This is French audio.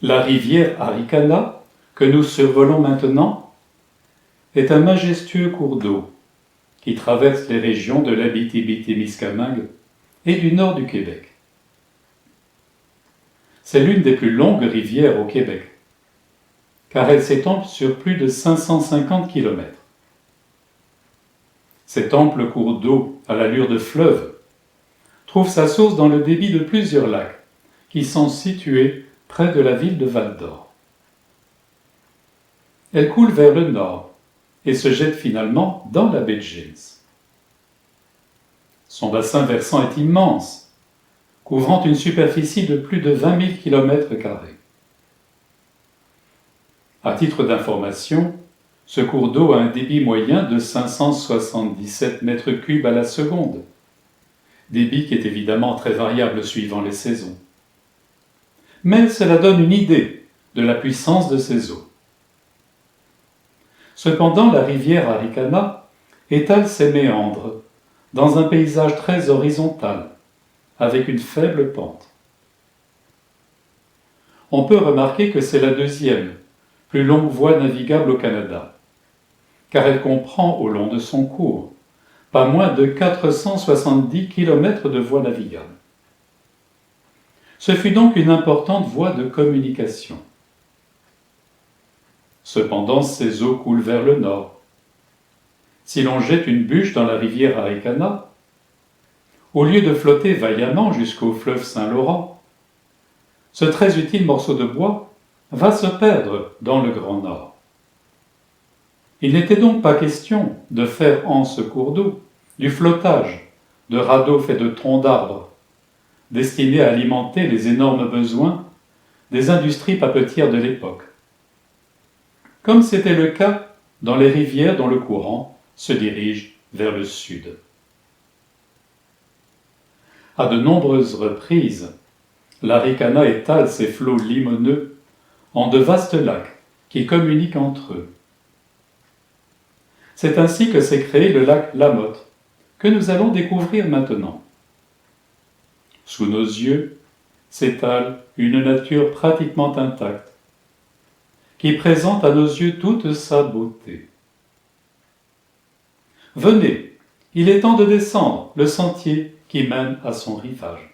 La rivière Arikana, que nous survolons maintenant, est un majestueux cours d'eau qui traverse les régions de l'Abitibi-Témiscamingue et du nord du Québec. C'est l'une des plus longues rivières au Québec, car elle s'étend sur plus de 550 km. Cet ample cours d'eau à l'allure de fleuve trouve sa source dans le débit de plusieurs lacs qui sont situés près de la ville de Val-d'Or. Elle coule vers le nord et se jette finalement dans la baie de James. Son bassin versant est immense, couvrant une superficie de plus de 20 000 km². À titre d'information, ce cours d'eau a un débit moyen de 577 mètres cubes à la seconde, débit qui est évidemment très variable suivant les saisons. Mais cela donne une idée de la puissance de ces eaux. Cependant, la rivière Arikana étale ses méandres dans un paysage très horizontal, avec une faible pente. On peut remarquer que c'est la deuxième plus longue voie navigable au Canada, car elle comprend au long de son cours pas moins de 470 km de voie navigable. Ce fut donc une importante voie de communication. Cependant, ces eaux coulent vers le nord. Si l'on jette une bûche dans la rivière Arikana, au lieu de flotter vaillamment jusqu'au fleuve Saint-Laurent, ce très utile morceau de bois va se perdre dans le Grand Nord. Il n'était donc pas question de faire en ce cours d'eau du flottage de radeaux faits de troncs d'arbres, destinés à alimenter les énormes besoins des industries papetières de l'époque, comme c'était le cas dans les rivières dont le courant se dirige vers le sud. À de nombreuses reprises, l'Arikana étale ses flots limoneux en de vastes lacs qui communiquent entre eux. C'est ainsi que s'est créé le lac Lamotte, que nous allons découvrir maintenant. Sous nos yeux s'étale une nature pratiquement intacte, qui présente à nos yeux toute sa beauté. Venez, il est temps de descendre le sentier qui mène à son rivage.